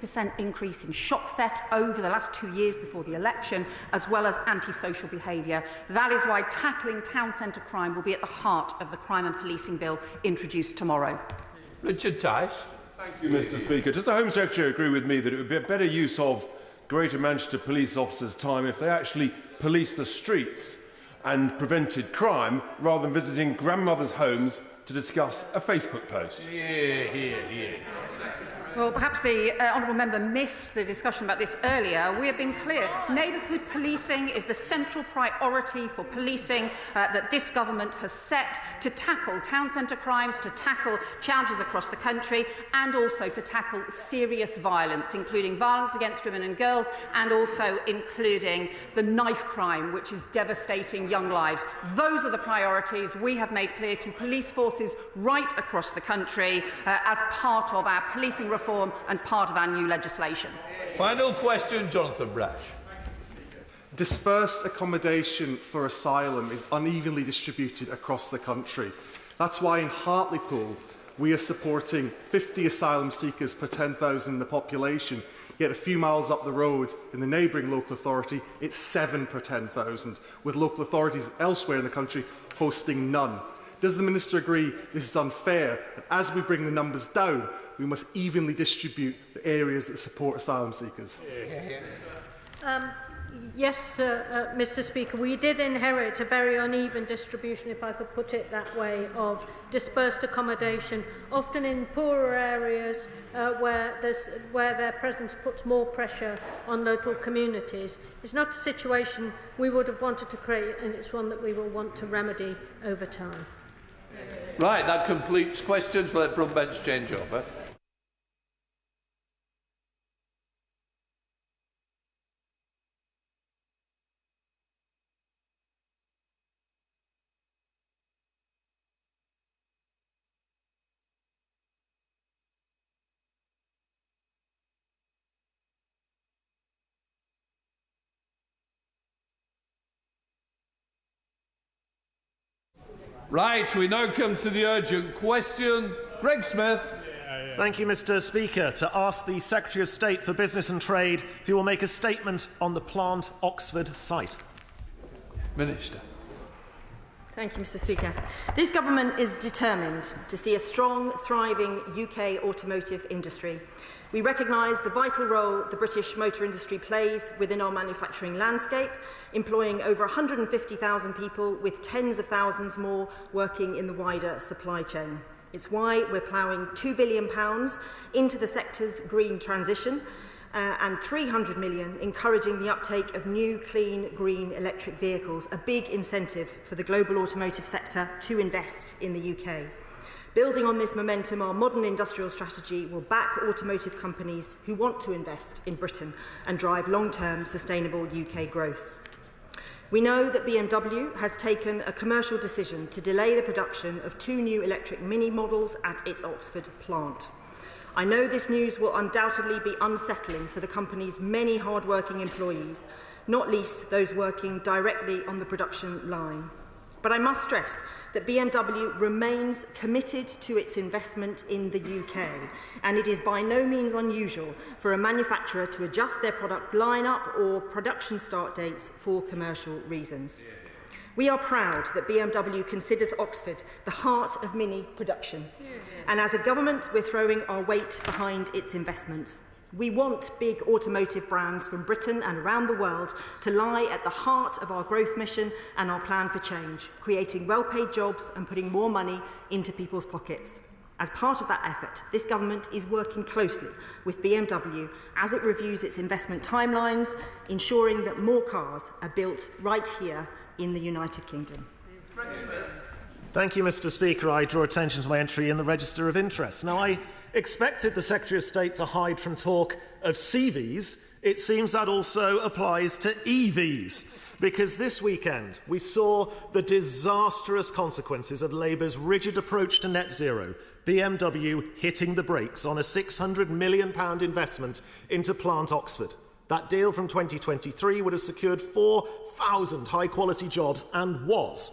% increase in shop theft over the last 2 years before the election, as well as antisocial behaviour. That is why tackling town centre crime will be at the heart of the crime and policing bill introduced tomorrow. Richard Tice. Thank you, Mr. Speaker. Does the Home Secretary agree with me that it would be a better use of Greater Manchester police officers' time if they actually policed the streets and prevented crime rather than visiting grandmothers' homes to discuss a Facebook post? Yeah. Well, perhaps the honourable member missed the discussion about this earlier. We have been clear. Neighbourhood policing is the central priority for policing that this government has set to tackle town centre crimes, to tackle challenges across the country, and also to tackle serious violence, including violence against women and girls, and also including the knife crime, which is devastating young lives. Those are the priorities we have made clear to police forces right across the country as part of our policing reform and part of our new legislation. Final question, Jonathan Brash. Dispersed accommodation for asylum is unevenly distributed across the country. That's why in Hartlepool we are supporting 50 asylum seekers per 10,000 in the population, yet a few miles up the road in the neighbouring local authority it's 7 per 10,000, with local authorities elsewhere in the country hosting none. Does the Minister agree this is unfair, and as we bring the numbers down, we must evenly distribute the areas that support asylum seekers? Yes, Mr. Speaker, we did inherit a very uneven distribution, if I could put it that way, of dispersed accommodation, often in poorer areas where their presence puts more pressure on local communities. It's not a situation we would have wanted to create, and it's one that we will want to remedy over time. Right, that completes questions. We'll let front bench change over. Right, we now come to the urgent question. Greg Smith. Thank you, Mr. Speaker. To ask the Secretary of State for Business and Trade if he will make a statement on the Plant Oxford site. Minister. Thank you, Mr. Speaker. This government is determined to see a strong, thriving UK automotive industry. We recognise the vital role the British motor industry plays within our manufacturing landscape, employing over 150,000 people, with tens of thousands more working in the wider supply chain. It's why we're ploughing £2 billion into the sector's green transition and £300 million encouraging the uptake of new, clean, green electric vehicles, a big incentive for the global automotive sector to invest in the UK. Building on this momentum, our modern industrial strategy will back automotive companies who want to invest in Britain and drive long-term sustainable UK growth. We know that BMW has taken a commercial decision to delay the production of 2 new electric Mini models at its Oxford plant. I know this news will undoubtedly be unsettling for the company's many hard-working employees, not least those working directly on the production line. But I must stress that BMW remains committed to its investment in the UK, and it is by no means unusual for a manufacturer to adjust their product lineup or production start dates for commercial reasons. We are proud that BMW considers Oxford the heart of Mini production, and as a government we're throwing our weight behind its investments. We want big automotive brands from Britain and around the world to lie at the heart of our growth mission and our plan for change, creating well-paid jobs and putting more money into people's pockets. As part of that effort, this government is working closely with BMW as it reviews its investment timelines, ensuring that more cars are built right here in the United Kingdom. Thank you, Mr. Speaker. I draw attention to my entry in the Register of Interests. Now, I expected the Secretary of State to hide from talk of CVs. It seems that also applies to EVs, because this weekend we saw the disastrous consequences of Labour's rigid approach to net zero, BMW hitting the brakes on a £600 million investment into Plant Oxford. That deal from 2023 would have secured 4,000 high-quality jobs and was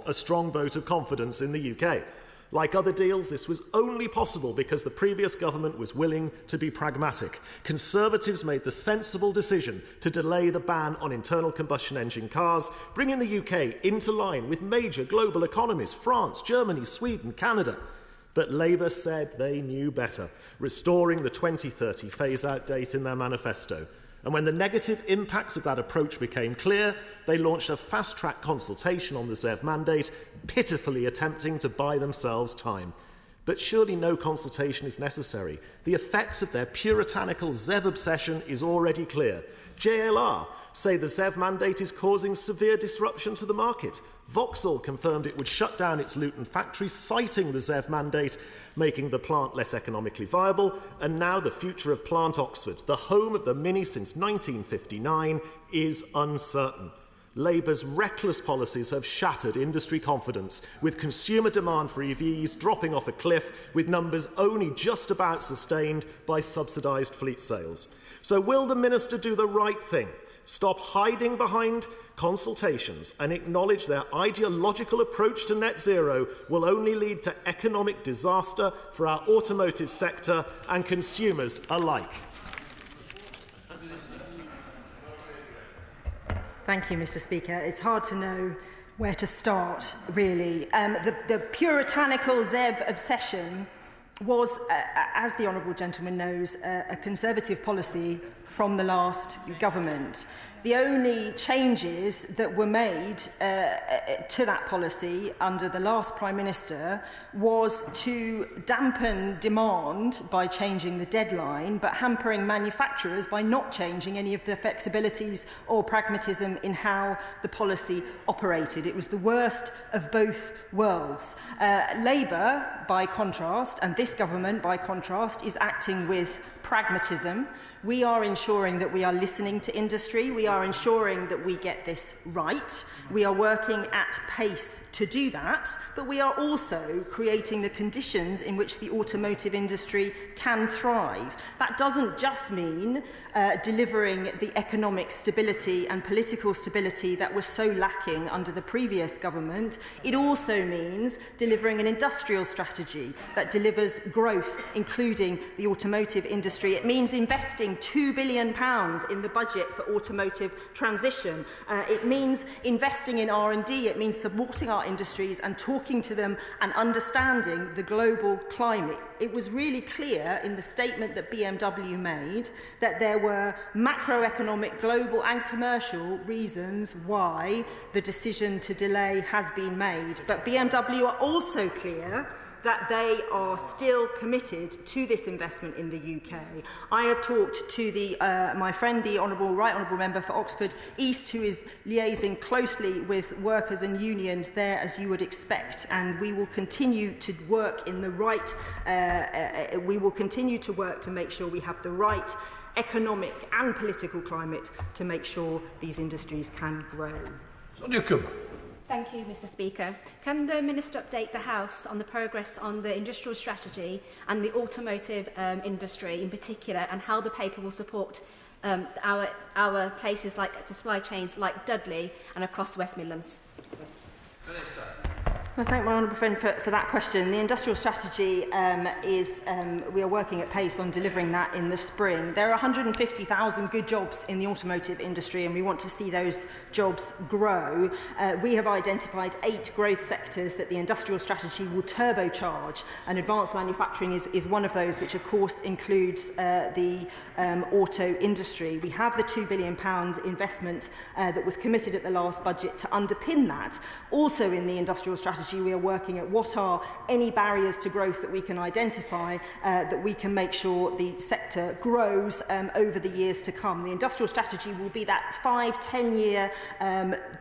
a strong vote of confidence in the UK. Like other deals, this was only possible because the previous government was willing to be pragmatic. Conservatives made the sensible decision to delay the ban on internal combustion engine cars, bringing the UK into line with major global economies, France, Germany, Sweden, Canada. But Labour said they knew better, restoring the 2030 phase-out date in their manifesto. And when the negative impacts of that approach became clear, they launched a fast-track consultation on the ZEV mandate, pitifully attempting to buy themselves time. But surely no consultation is necessary. The effects of their puritanical ZEV obsession is already clear. JLR say the ZEV mandate is causing severe disruption to the market. Vauxhall confirmed it would shut down its Luton factory, citing the ZEV mandate, making the plant less economically viable. And now the future of Plant Oxford, the home of the Mini since 1959, is uncertain. Labour's reckless policies have shattered industry confidence, with consumer demand for EVs dropping off a cliff, with numbers only just about sustained by subsidised fleet sales. So will the Minister do the right thing? Stop hiding behind consultations and acknowledge their ideological approach to net zero will only lead to economic disaster for our automotive sector and consumers alike? Thank you, Mr. Speaker. It's hard to know where to start, really. The puritanical ZEV obsession was, as the Honourable Gentleman knows, a Conservative policy from the last government. The only changes that were made to that policy under the last Prime Minister was to dampen demand by changing the deadline, but hampering manufacturers by not changing any of the flexibilities or pragmatism in how the policy operated. It was the worst of both worlds. Labour, by contrast, and this government, by contrast, is acting with pragmatism. We are ensuring that we are listening to industry. We are ensuring that we get this right. We are working at pace to do that, but we are also creating the conditions in which the automotive industry can thrive. That doesn't just mean delivering the economic stability and political stability that was so lacking under the previous government. It also means delivering an industrial strategy that delivers growth, including the automotive industry. It means investing £2 billion in the budget for automotive transition. It means investing in R&D. It means supporting our industries and talking to them and understanding the global climate. It was really clear in the statement that BMW made that there were macroeconomic, global and commercial reasons why the decision to delay has been made. But BMW are also clear that they are still committed to this investment in the UK. I have talked to my friend, the Right Honourable Member for Oxford East, who is liaising closely with workers and unions there, as you would expect, and we will continue to work in the right. We will continue to work to make sure we have the right economic and political climate to make sure these industries can grow. Sonia Cooper. Thank you, Mr. Speaker. Can the Minister update the House on the progress on the industrial strategy and the automotive industry in particular, and how the paper will support our places like supply chains like Dudley and across the West Midlands? Minister. I thank my honourable friend for that question. The industrial strategy we are working at pace on delivering that in the spring. There are 150,000 good jobs in the automotive industry, and we want to see those jobs grow. We have identified 8 growth sectors that the industrial strategy will turbocharge, and advanced manufacturing is one of those, which of course includes the auto industry. We have the £2 billion investment that was committed at the last budget to underpin that. Also in the industrial strategy, we are working at what are any barriers to growth that we can identify that we can make sure the sector grows over the years to come. The industrial strategy will be that 5-10 year,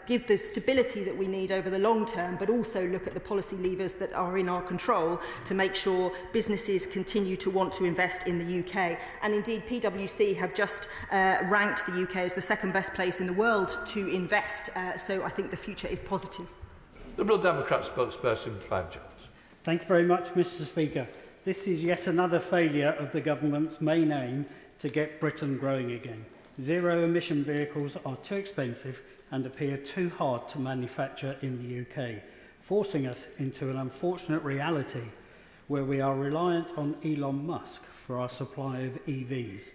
give the stability that we need over the long term, but also look at the policy levers that are in our control to make sure businesses continue to want to invest in the UK. And indeed, PwC have just ranked the UK as the second best place in the world to invest, so I think the future is positive. Liberal Democrat spokesperson, Clive Jones. Thank you very much, Mr. Speaker. This is yet another failure of the government's main aim to get Britain growing again. Zero-emission vehicles are too expensive and appear too hard to manufacture in the UK. forcing us into an unfortunate reality where we are reliant on Elon Musk for our supply of EVs.